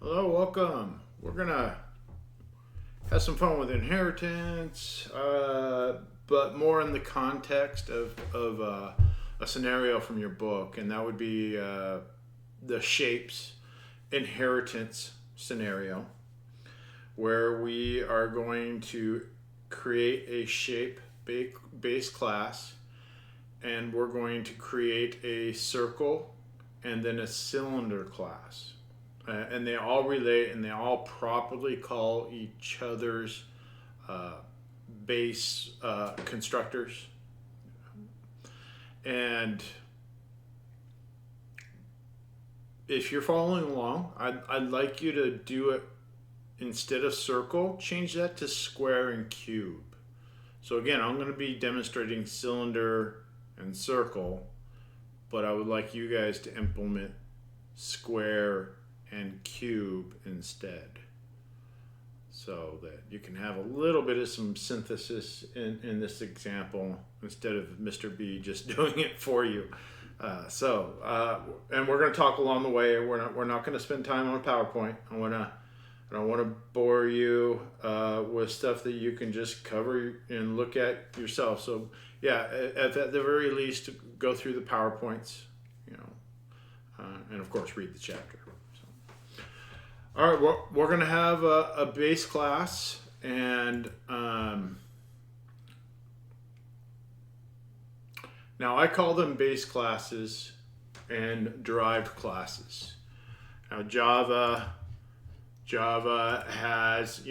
Hello, welcome. We're gonna have some fun with inheritance, but more in the context of a scenario from your book, and that would be the shapes inheritance scenario, where we are going to create a shape base class, and we're going to create a circle and then a cylinder class. And they all relate and they all properly call each other's base constructors. And if you're following along, I'd like you to do it instead of circle, change that to square and cube. So again, I'm going to be demonstrating cylinder and circle, but I would like you guys to implement square and cube instead, so that you can have a little bit of some synthesis in this example instead of Mr. B just doing it for you. And we're going to talk along the way. We're not going to spend time on a PowerPoint. I don't want to bore you with stuff that you can just cover and look at yourself. So yeah, at the very least, go through the PowerPoints, and of course read the chapter. All right, we're going to have a base class, and now I call them base classes and derived classes. Now Java has,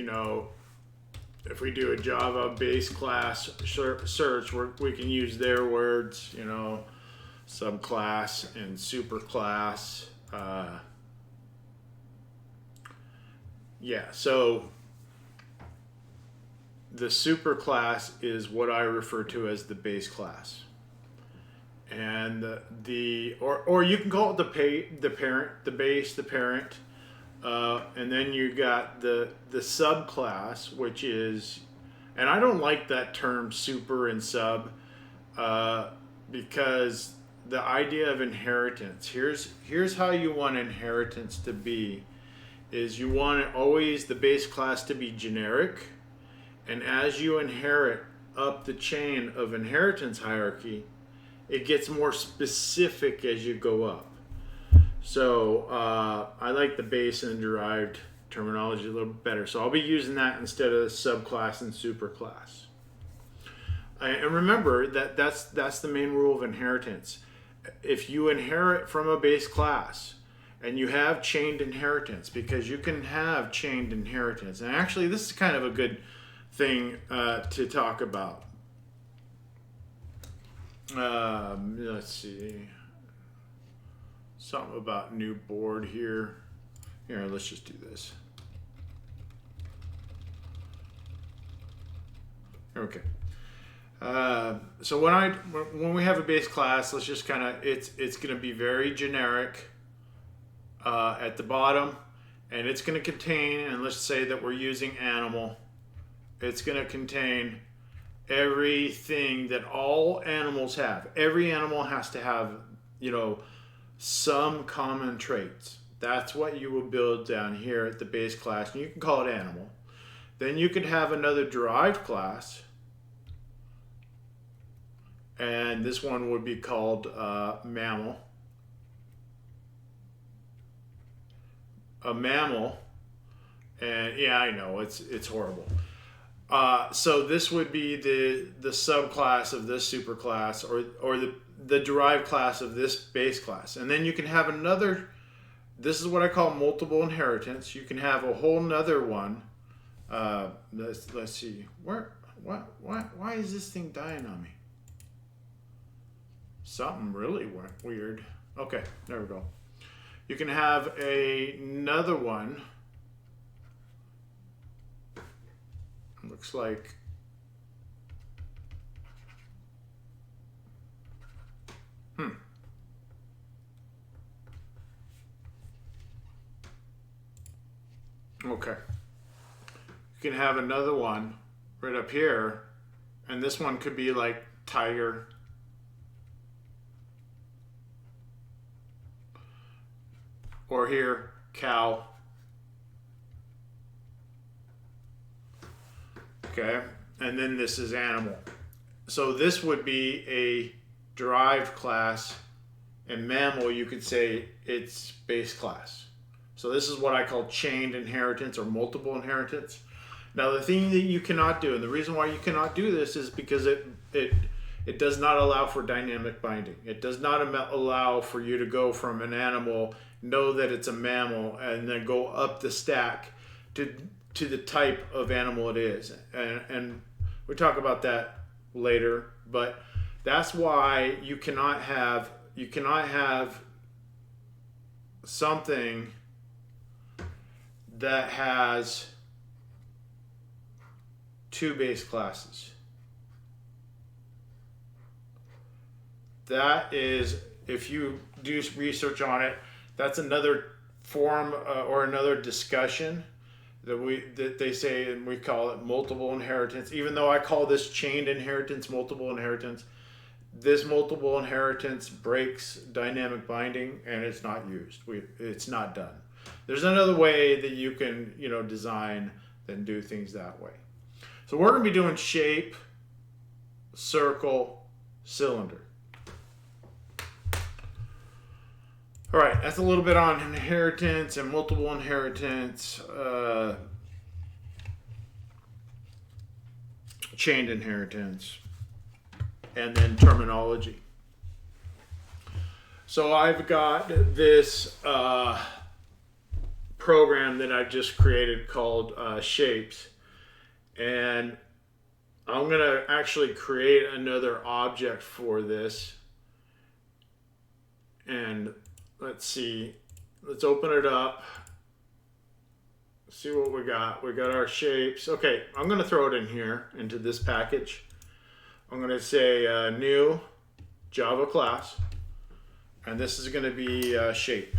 if we do a Java base class search, we can use their words, subclass and superclass. So the superclass is what I refer to as the base class, and or you can call it the parent, the base, the parent, and then you got the subclass, which is, and I don't like that term super and sub, because the idea of inheritance, here's how you want inheritance to be. Is you want always the base class to be generic, and as you inherit up the chain of inheritance hierarchy, it gets more specific as you go up. So I like the base and derived terminology a little better, so I'll be using that instead of subclass and superclass. And remember that's the main rule of inheritance. If you inherit from a base class, and you have chained inheritance, because you can have chained inheritance. And actually, this is kind of a good thing to talk about. Let's see. Something about new board here. Here, let's just do this. Okay. So when we have a base class, let's just it's going to be very generic. At the bottom, and it's going to contain, and let's say that we're using animal, it's going to contain everything that all animals have. Every animal has to have, some common traits. That's what you will build down here at the base class, and you can call it animal. Then you can have another derived class, and this one would be called mammal. A mammal, and yeah, I know it's horrible. So this would be the subclass of this superclass, or the derived class of this base class, and then you can have another. This is what I call multiple inheritance. You can have a whole nother one. Let's see. Why is this thing dying on me? Something really weird. Okay, there we go. You can have another one. Looks like okay. You can have another one right up here, and this one could be like tiger. Or here, cow. Okay, and then this is animal. So this would be a derived class, and mammal, you could say it's base class. So this is what I call chained inheritance or multiple inheritance. Now the thing that you cannot do, and the reason why you cannot do this is because it does not allow for dynamic binding. It does not allow for you to go from an animal, know that it's a mammal, and then go up the stack to the type of animal it is. And we'll talk about that later, but that's why you cannot have something that has two base classes. That is, if you do research on it, that's another form or another discussion that they say, and we call it multiple inheritance. Even though I call this chained inheritance multiple inheritance, this multiple inheritance breaks dynamic binding, and it's not used. It's not done. There's another way that you can, design and do things that way. So we're going to be doing shape, circle, cylinder. All right, that's a little bit on inheritance and multiple inheritance, chained inheritance, and then terminology. So I've got this program that I've just created called Shapes, and I'm going to actually create another object for this. And let's see, let's open it up, see what we got. We got our shapes. Okay, I'm going to throw it in here into this package. I'm going to say new Java class, and this is going to be shape.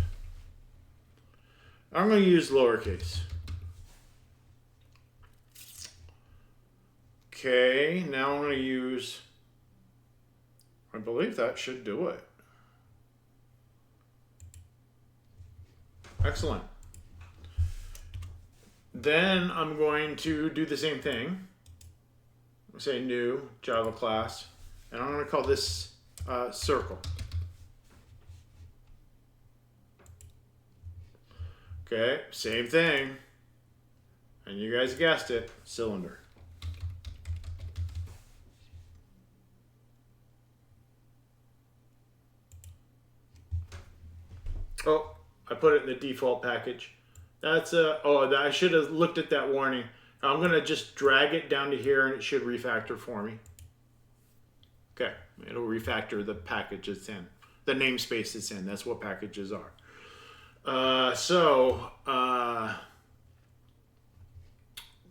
I'm going to use lowercase. Okay, now I'm going to use, I believe that should do it. Excellent. Then I'm going to do the same thing. Say new Java class, and I'm going to call this circle. Okay, same thing. And you guys guessed it, cylinder. Oh, I put it in the default package. That's I should have looked at that warning. I'm gonna just drag it down to here and it should refactor for me. Okay, it'll refactor the package it's in, the namespace it's in. That's what packages are.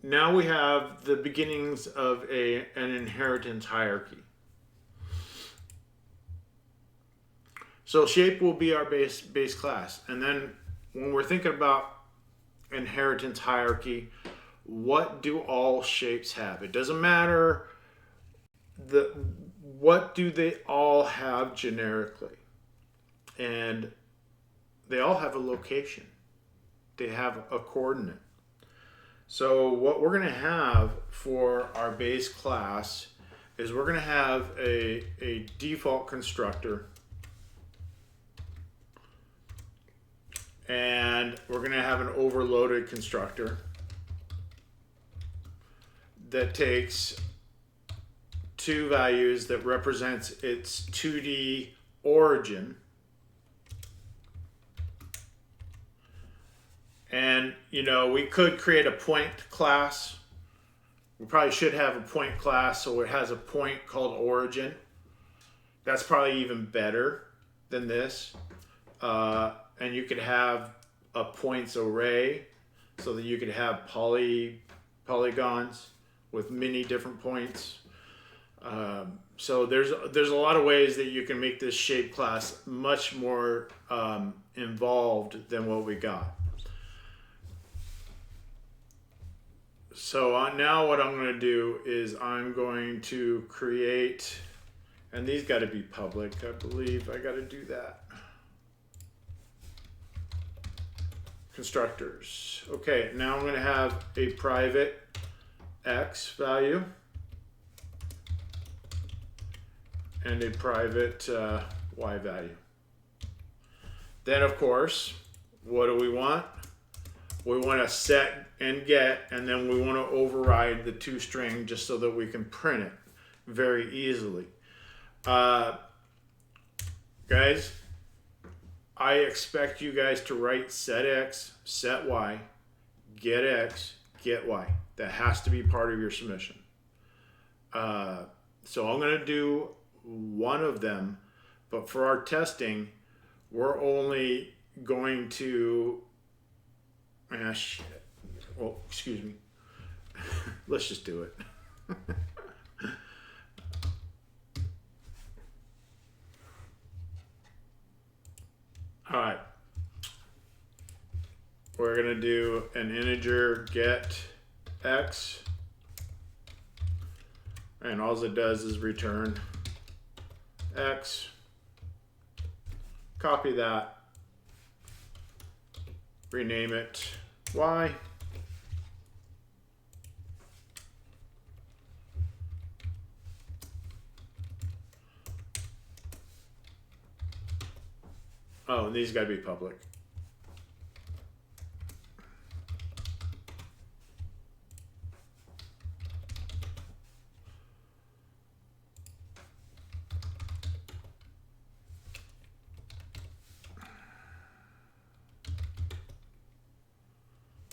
Now we have the beginnings of an inheritance hierarchy. So shape will be our base class, and then when we're thinking about inheritance hierarchy, what do all shapes have? It doesn't matter what do they all have generically, and they all have a location. They have a coordinate. So what we're going to have for our base class is we're going to have a default constructor, and we're going to have an overloaded constructor that takes two values that represents its 2D origin. And, we could create a point class. We probably should have a point class so it has a point called origin. That's probably even better than this. And you could have a points array so that you could have polygons with many different points. So there's a lot of ways that you can make this shape class much more involved than what we got. So now what I'm going to do is I'm going to create, and these got to be public. I believe I got to do that. Constructors. Okay, now I'm going to have a private X value and a private Y value. Then of course, what do we want? We want to set and get, and then we want to override the toString just so that we can print it very easily. Guys, I expect you guys to write set X, set Y, get X, get Y. That has to be part of your submission. So I'm going to do one of them, but for our testing, we're only going to, shit. Well, excuse me. Let's just do it. All right. We're going to do an integer get X. And all it does is return X. Copy that. Rename it Y. Oh, and these got to be public.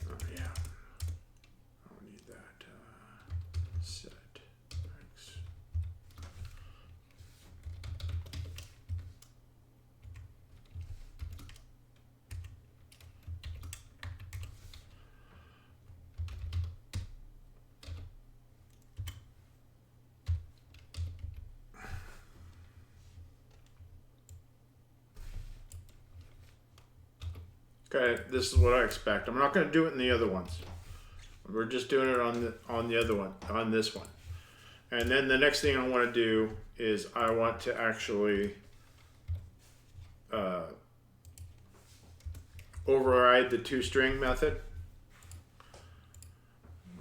Oh, yeah. I don't need that. Set X. Okay, this is what I expect. I'm not going to do it in the other ones. We're just doing it on the other one, on this one. And then the next thing I want to do is I want to actually override the toString method.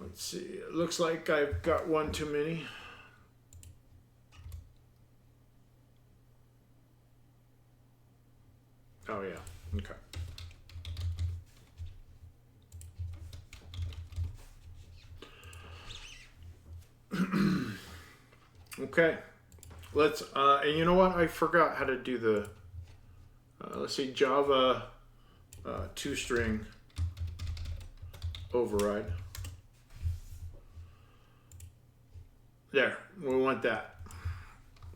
Let's see. It looks like I've got one too many. Oh yeah. Okay. Okay, let's, and you know what? I forgot how to do the, let's see, Java toString override. There, we want that.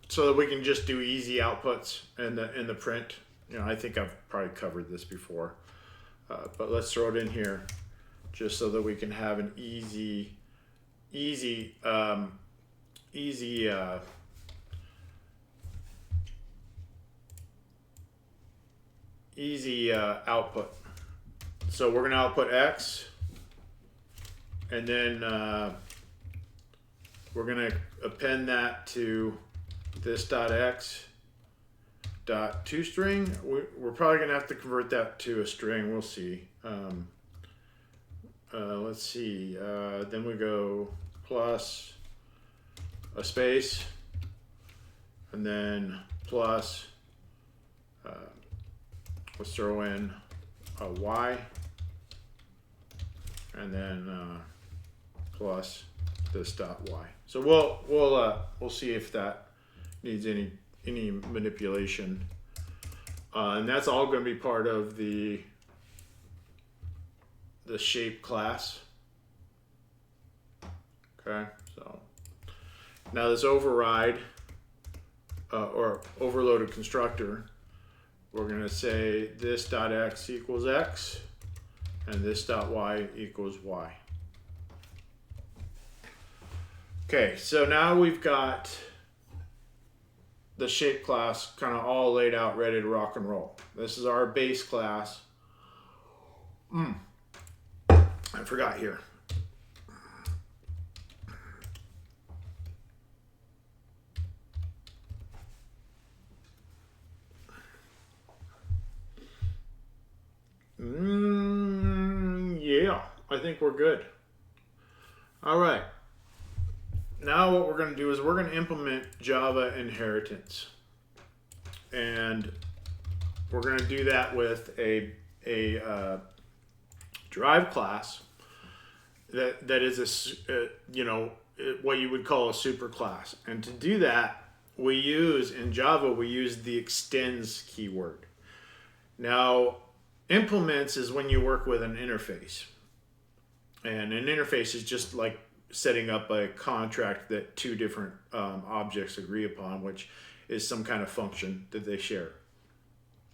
So that we can just do easy outputs in the print. You know, I think I've probably covered this before, but let's throw it in here just so that we can have an easy output. So we're going to output X, and then we're going to append that to this .x .toString. We're probably going to have to convert that to a string. We'll see. Let's see. Then we go plus a space, and then plus, let's throw in a Y, and then plus this .y. So we'll see if that needs any manipulation, and that's all going to be part of the shape class. Okay, so now this override or overloaded constructor, we're going to say this .x equals x and this .y equals y. Okay, so now we've got the shape class kind of all laid out, ready to rock and roll. This is our base class. I forgot here. Yeah, I think we're good. All right. now what we're going to do is we're going to implement Java inheritance. And we're going to do that with a derived class that is what you would call a superclass. And to do that, we use in Java the extends keyword. Now, implements is when you work with an interface, and an interface is just like setting up a contract that two different objects agree upon, which is some kind of function that they share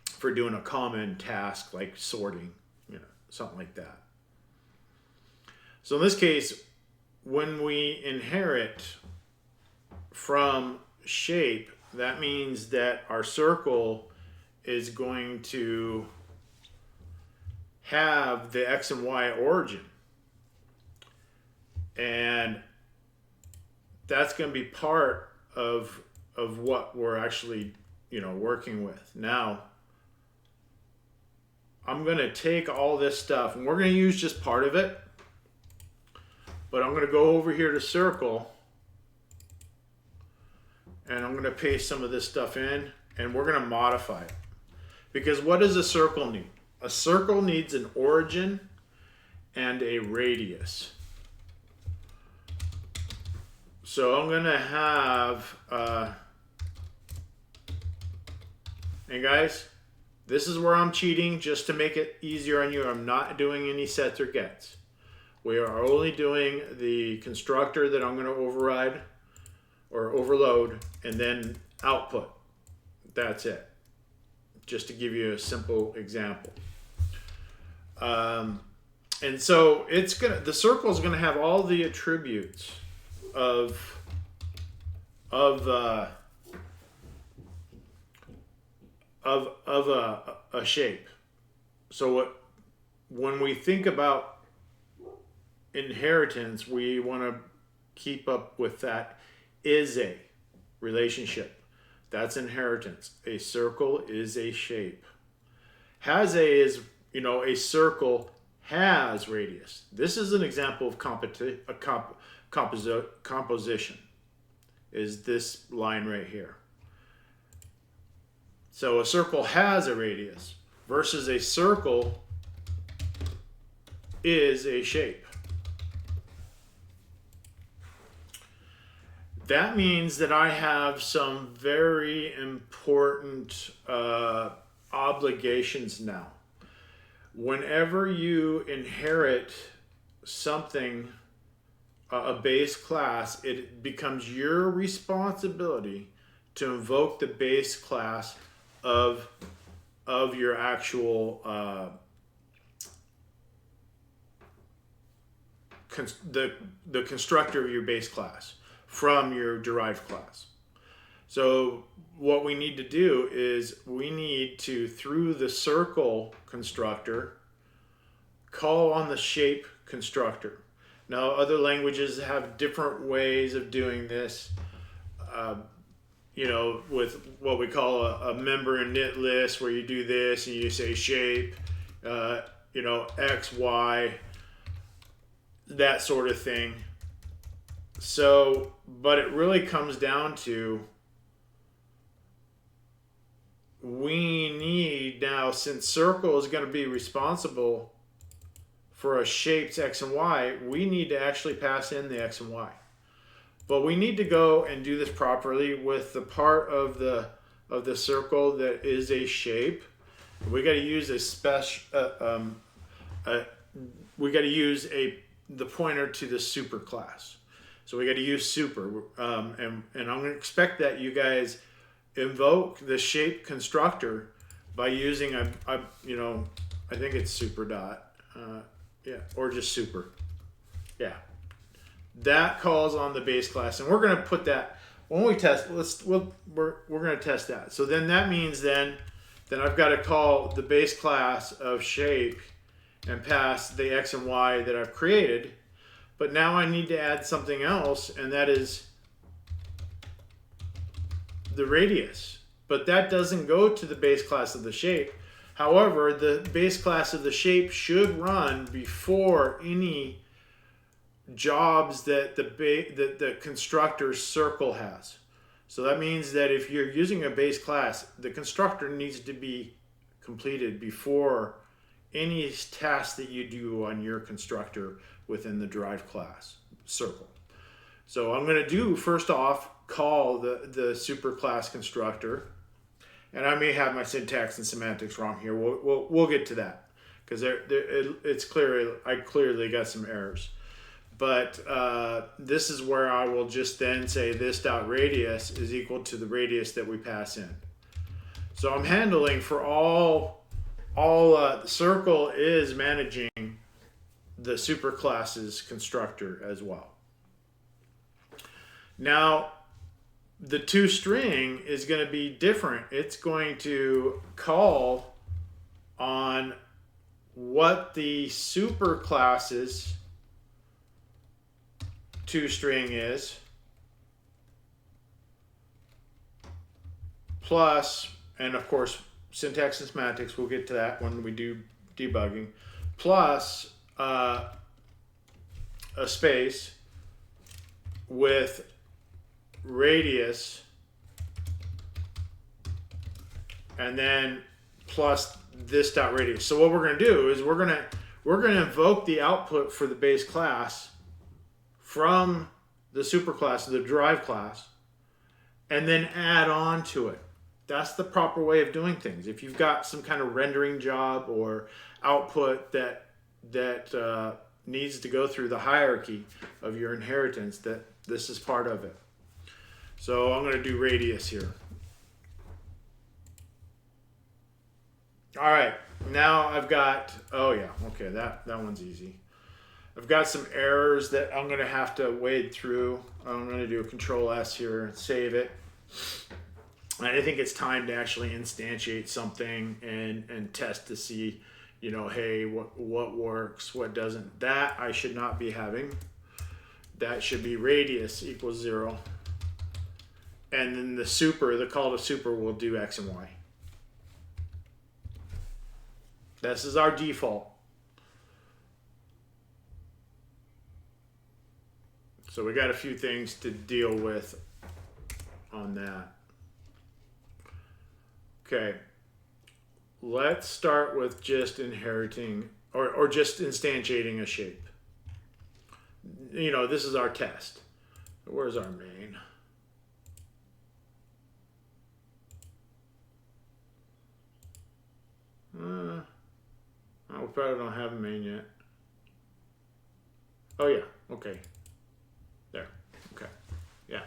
for doing a common task like sorting, something like that. So in this case, when we inherit from shape, that means that our circle is going to have the X and Y origin. And that's going to be part of what we're actually, working with. Now, I'm going to take all this stuff, and we're going to use just part of it. But I'm going to go over here to circle, and I'm going to paste some of this stuff in, and we're going to modify it. Because what does a circle need? A circle needs an origin and a radius. So I'm going to have, and guys, this is where I'm cheating just to make it easier on you. I'm not doing any sets or gets. We are only doing the constructor that I'm going to override or overload, and then output. That's it. Just to give you a simple example. And so the circle is going to have all the attributes of a shape. So when we think about inheritance, we want to keep up with that is a relationship. That's inheritance. A circle is a shape. Has a is, a circle has radius. This is an example of composition. Is this line right here. So a circle has a radius versus a circle is a shape. That means that I have some very important obligations now. Whenever you inherit something, a base class, it becomes your responsibility to invoke the base class of your actual the constructor of your base class from your derived class. So what we need to do is we need to, through the circle constructor, call on the shape constructor. Now, other languages have different ways of doing this, with what we call a member init list, where you do this and you say shape, X, Y, that sort of thing. So, but it really comes down to, we need now, since circle is going to be responsible for a shape's X and Y, we need to actually pass in the X and Y. But we need to go and do this properly with the part of the circle that is a shape. We got to use a special, we got to use the pointer to the superclass. So we got to use super, and I'm going to expect that you guys invoke the shape constructor by using I think it's super dot, or just super, That calls on the base class, and we're going to put that when we test. We're going to test that. So then that means then I've got to call the base class of shape and pass the X and Y that I've created. But now I need to add something else, and that is the radius. But that doesn't go to the base class of the shape. However, the base class of the shape should run before any jobs that the constructor circle has. So that means that if you're using a base class, the constructor needs to be completed before any task that you do on your constructor within the derived class circle. So I'm going to do, first off, call the superclass constructor. And I may have my syntax and semantics wrong here. We'll get to that because it's clear I clearly got some errors. But this is where I will just then say this dot radius is equal to the radius that we pass in. So I'm handling for all the circle is managing the superclass's constructor as well. Now, the toString is going to be different. It's going to call on what the superclass's toString is plus, and of course syntax and semantics, we'll get to that when we do debugging, plus a space with radius and then plus this dot radius. So what we're going to do is we're going to invoke the output for the base class from the superclass, the derived class, and then add on to it. That's the proper way of doing things. If you've got some kind of rendering job or output that needs to go through the hierarchy of your inheritance, that this is part of it. So I'm going to do radius here. All right, now I've got, oh yeah, okay, that one's easy. I've got some errors that I'm going to have to wade through. I'm going to do a Control S here and save it. And I think it's time to actually instantiate something and test to see, you know, hey, what works, what doesn't. That I should not be having. That should be radius equals 0. And then the call to super will do X and Y. This is our default. So we got a few things to deal with on that. Okay, let's start with just inheriting or just instantiating a shape. You know, this is our test. Where's our main? We probably don't have a main yet. Oh yeah, okay. There, okay, yeah.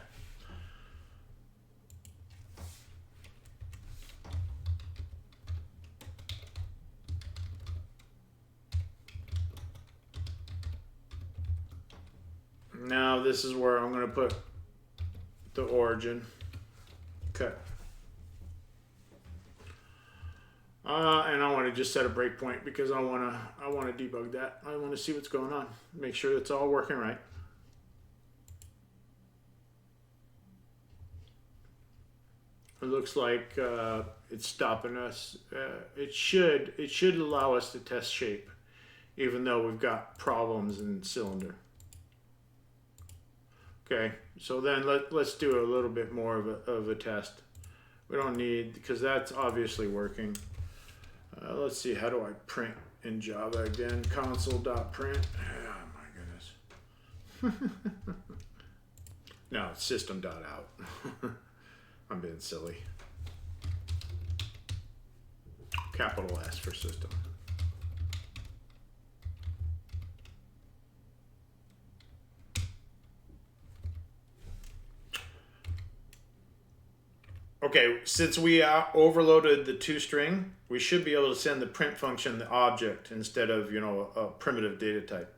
Now this is where I'm going to put the origin. Okay. And I want to just set a breakpoint because I want to debug that. I want to see what's going on. Make sure it's all working right. It looks like it's stopping us. It should allow us to test shape, even though we've got problems in cylinder. Okay, so then let's do a little bit more of a test. We don't need, because that's obviously working. Let's see, how do I print in Java again? Console.print. Oh my goodness. No, it's system.out. I'm being silly. Capital S for system. Okay, since we overloaded the toString, we should be able to send the print function the object instead of, you know, a primitive data type.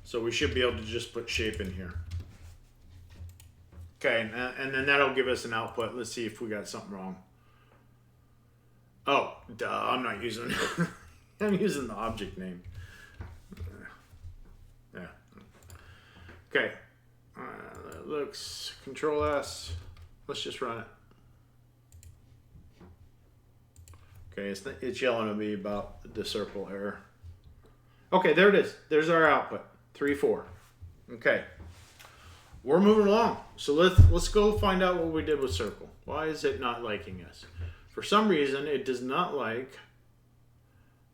So we should be able to just put shape in here. Okay, and then that'll give us an output. Let's see if we got something wrong. Oh, duh, I'm not using I'm using the object name. Yeah. Okay. That looks Control S. Let's just run it. Okay, it's yelling at me about the circle error. Okay, there it is. There's our output. 3, 4. Okay. We're moving along. So let's go find out what we did with circle. Why is it not liking us? For some reason, it does not like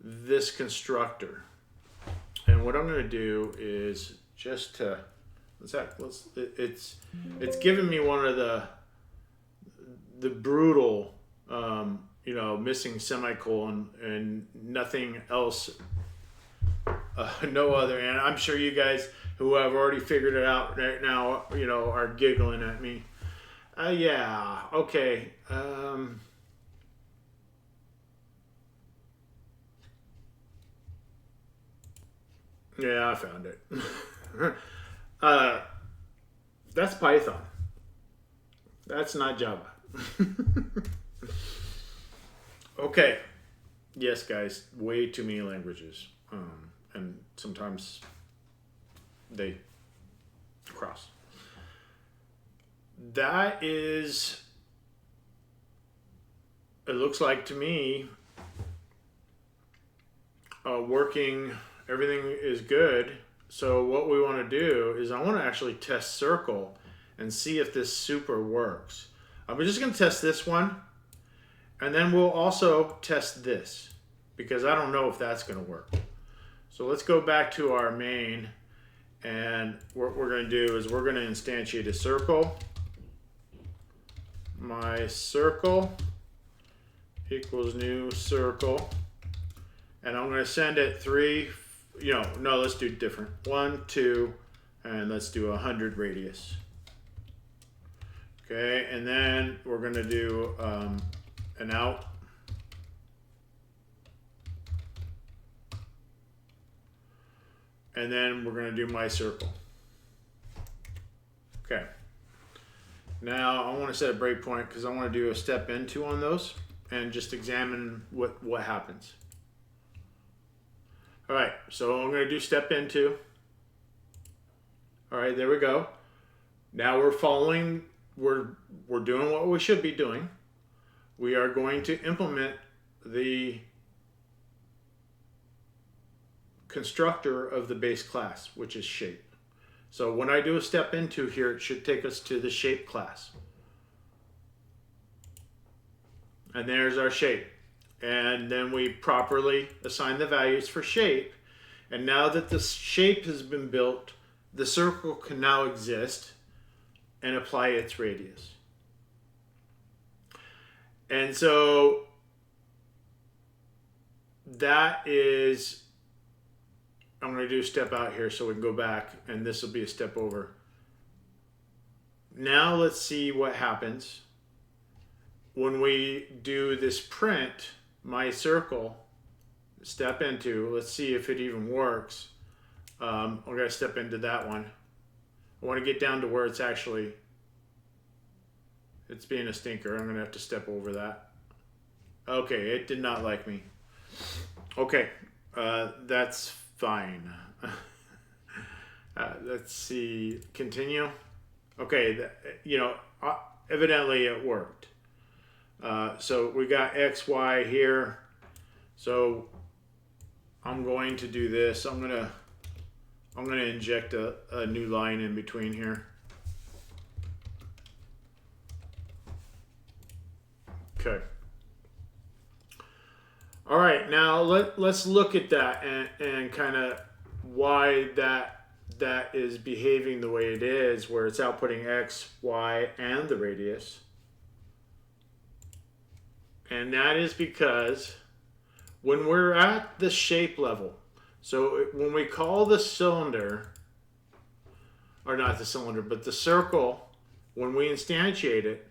this constructor. And what I'm going to do is just to it's giving me one of the brutal missing semicolon and nothing else, no other. And I'm sure you guys who have already figured it out right now, are giggling at me. Yeah, okay. Yeah, I found it. That's Python. That's not Java. Okay. Yes, guys, way too many languages. And sometimes they cross. That is, it looks like to me, working, everything is good. So what we want to do is I want to actually test circle and see if this super works. I'm just going to test this one, and then we'll also test this because I don't know if that's going to work. So let's go back to our main, and what we're going to do is we're going to instantiate a circle. My circle equals new circle, and I'm going to send it 3. No, let's do different. 1, 2, and let's do 100 radius. Okay, and then we're going to do an out. And then we're going to do my circle. Okay. Now I want to set a breakpoint because I want to do a step into on those and just examine what happens. All right, so I'm going to do step into. All right, there we go. Now we're following, we're doing what we should be doing. We are going to implement the constructor of the base class, which is shape. So when I do a step into here, it should take us to the shape class. And there's our shape. And then we properly assign the values for shape. And now that the shape has been built, the circle can now exist and apply its radius. And so that is, I'm going to do a step out here so we can go back, and this will be a step over. Now let's see what happens when we do this print, my circle, step into. Let's see if it even works. We're going to step into that one. I want to get down to where it's actually, it's being a stinker. I'm going to have to step over that. Okay, it did not like me. Okay, that's fine. Let's see, continue. Okay, evidently it worked. So we got X, Y here. So I'm going to do this. I'm gonna inject a new line in between here. Okay. All right, now let's look at that and kind of why that is behaving the way it is, where it's outputting X, Y, and the radius. And that is because when we're at the shape level, so when we call the cylinder, or not the cylinder, but the circle, when we instantiate it,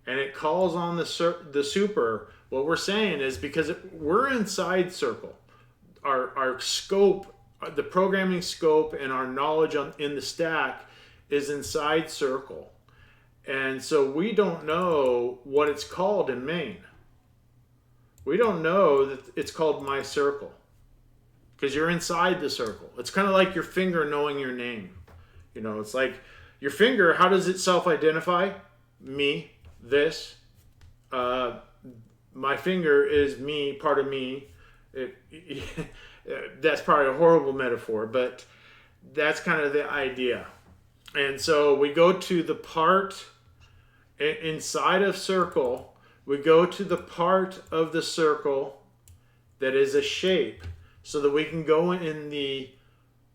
and it calls on the super, what we're saying is because we're inside circle, our scope, the programming scope and our knowledge in the stack is inside circle. And so we don't know what it's called in main. We don't know that it's called my circle because you're inside the circle. It's kind of like your finger knowing your name. It's like your finger, how does it self-identify? Me, this. My finger is me, part of me. That's probably a horrible metaphor, but That's kind of the idea. And so we go to the part inside of circle, we go to the part of the circle that is a shape so that we can go in the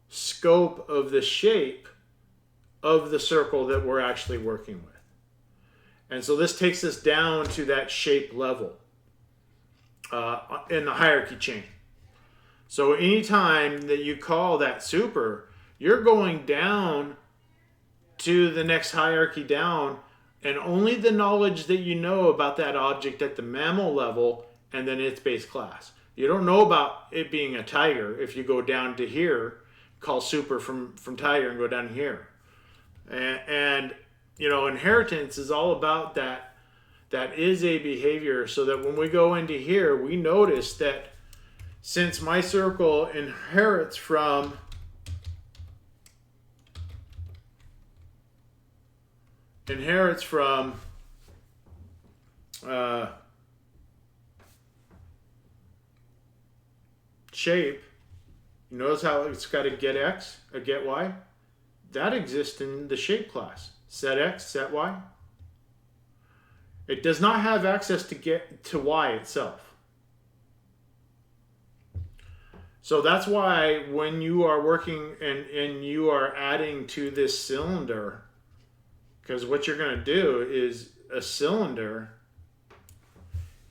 scope of the shape of the circle that we're actually working with. And so this takes us down to that shape level in the hierarchy chain. So anytime that you call that super, you're going down to the next hierarchy down, and only the knowledge that you know about that object at the mammal level and then its base class. You don't know about it being a tiger if you go down to here, call super from tiger and go down here. And you know, inheritance is all about that. That is a behavior, so that when we go into here, we notice that since my circle inherits from shape, you notice how it's got a get x, a get y? That exists in the shape class. Set x, set y. It does not have access to get to y itself. So that's why when you are working and you are adding to this cylinder, because what you're going to do is a cylinder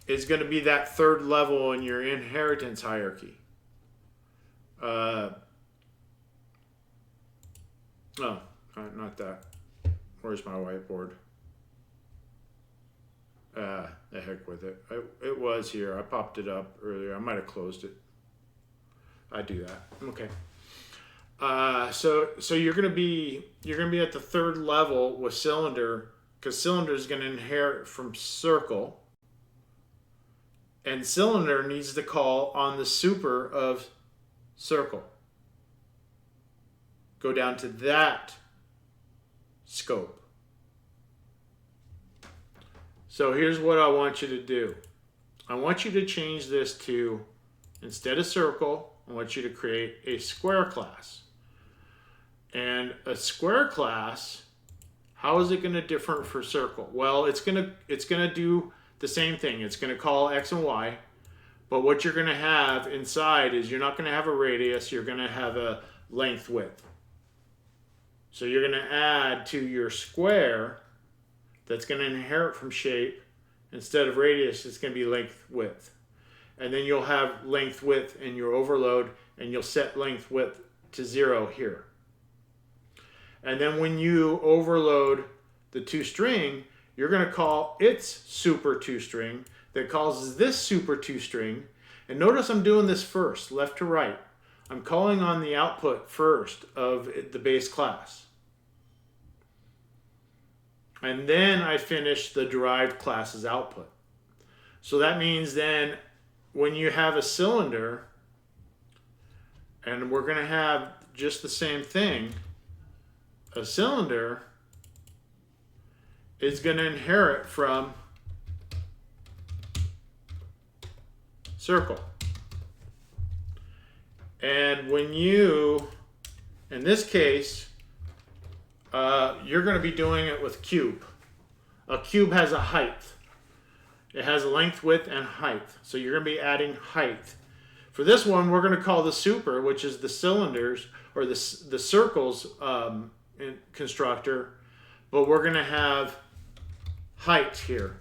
is going to be that third level in your inheritance hierarchy. Not that. Where's my whiteboard? The heck with it. It was here. I popped it up earlier. I might have closed it. I do that. Okay. So you're gonna be at the third level with cylinder, because cylinder is gonna inherit from circle, and cylinder needs to call on the super of circle. Go down to that scope. So here's what I want you to do. I want you to change this to, instead of circle, I want you to create a square class. And a square class, how is it going to differ for circle? Well, it's going to do the same thing. It's going to call x and y, but what you're going to have inside is you're not going to have a radius, you're going to have a length width. So you're going to add to your square that's going to inherit from shape, instead of radius, it's going to be length width. And then you'll have length width in your overload, and you'll set length width to 0 here. And then when you overload the toString, you're going to call its super toString that calls this super toString. And notice I'm doing this first, left to right. I'm calling on the output first of the base class. And then I finish the derived class's output. So that means then when you have a cylinder, and we're going to have just the same thing, a cylinder is going to inherit from circle. And when you, in this case, you're going to be doing it with cube. A cube has a height. It has a length, width, and height. So you're going to be adding height. For this one, we're going to call the super, which is the cylinders, or the circles constructor, but we're going to have height here.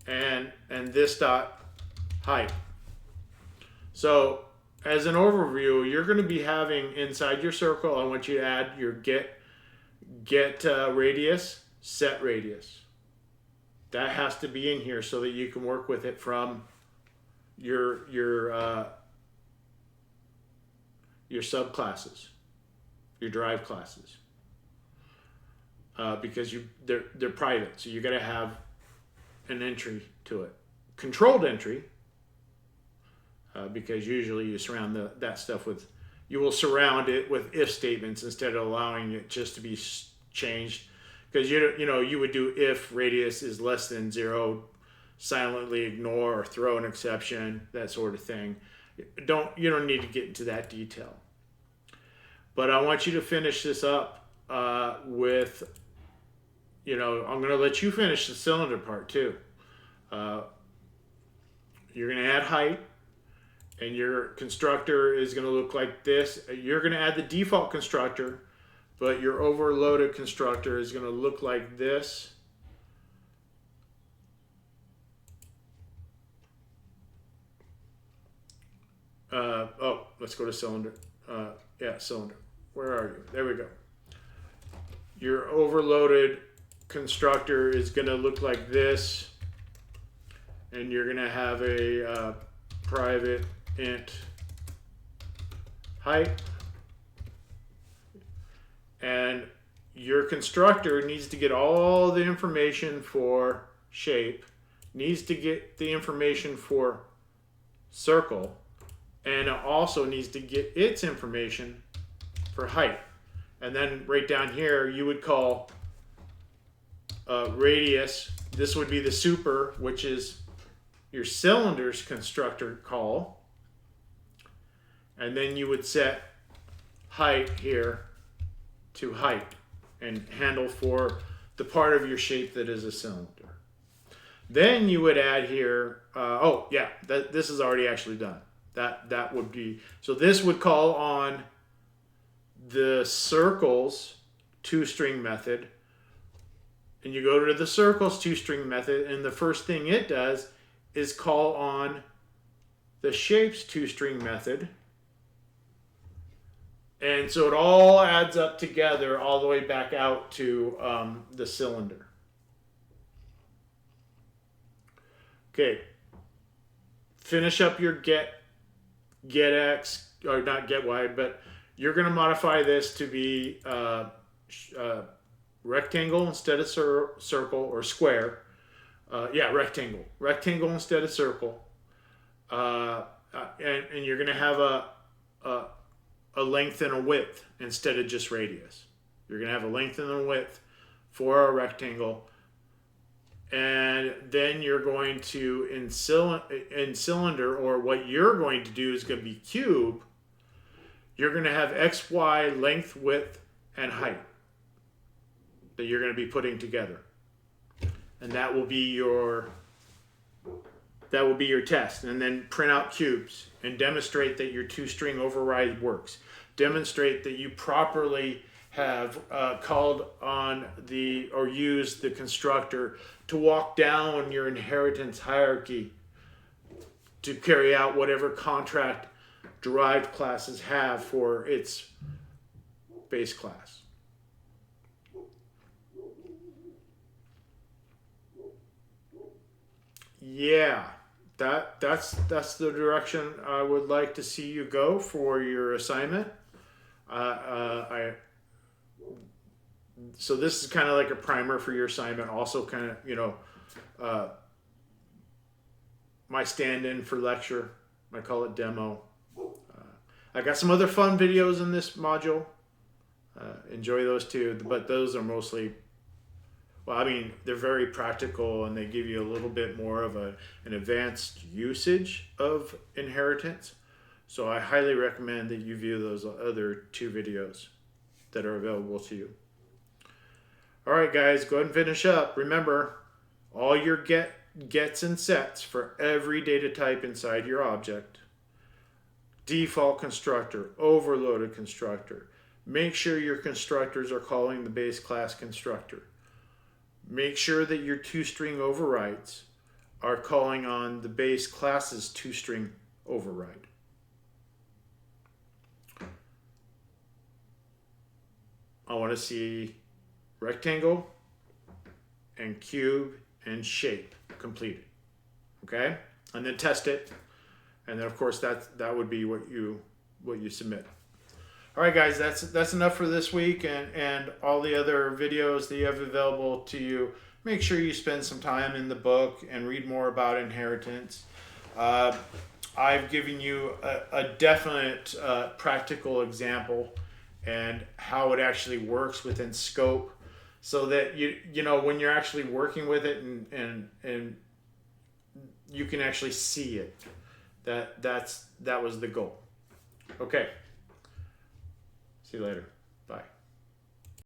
And this dot height. So as an overview, you're going to be having inside your circle, I want you to add your get radius, set radius. That has to be in here so that you can work with it from your subclasses, your derived classes, because they're private, so you got to have an entry to it, controlled entry, because usually you surround that stuff with. You will surround it with if statements instead of allowing it just to be changed, because you would do if radius is less than 0, silently ignore or throw an exception, that sort of thing. You don't need to get into that detail. But I want you to finish this up with, I'm going to let you finish the cylinder part too. You're going to add height, and your constructor is going to look like this. You're going to add the default constructor, but your overloaded constructor is going to look like this. Let's go to cylinder. Cylinder. Where are you? There we go. Your overloaded constructor is going to look like this, and you're going to have a private int height, and your constructor needs to get all the information for shape, needs to get the information for circle, and it also needs to get its information for height. And then right down here you would call radius. This would be the super, which is your cylinder's constructor call. And then you would set height here to height and handle for the part of your shape that is a cylinder. Then you would add here, this is already actually done. That would be, so this would call on the circles toString method, and you go to the circles toString method, and the first thing it does is call on the shapes toString method. And so it all adds up together all the way back out to the cylinder. Okay, finish up your get x, or not get y, but you're going to modify this to be rectangle instead of circle, or square. Rectangle. Rectangle instead of circle. And you're going to have a length and a width instead of just radius. You're going to have a length and a width for a rectangle. And then you're going to, in cylinder, or what you're going to do is going to be cube, you're going to have x, y, length, width, and height that you're going to be putting together. And that will be your test. And then print out cubes and demonstrate that your toString override works. Demonstrate that you properly have called on or used the constructor to walk down your inheritance hierarchy to carry out whatever contract derived classes have for its base class. Yeah, that's the direction I would like to see you go for your assignment. So this is kind of like a primer for your assignment. Also kind of, my stand-in for lecture. I call it demo. I got some other fun videos in this module. Enjoy those too, but those are mostly, they're very practical, and they give you a little bit more of an advanced usage of inheritance. So I highly recommend that you view those other two videos that are available to you. All right, guys, go ahead and finish up. Remember, all your gets and sets for every data type inside your object. Default constructor, overloaded constructor. Make sure your constructors are calling the base class constructor. Make sure that your toString overrides are calling on the base class's toString override. I want to see rectangle and cube and shape completed. Okay? And then test it. And then of course that would be what you submit. All right, guys, that's enough for this week, and all the other videos that you have available to you. Make sure you spend some time in the book and read more about inheritance. I've given you a definite practical example and how it actually works within scope, so that you know when you're actually working with it and you can actually see it. That was the goal. Okay. See you later. Bye.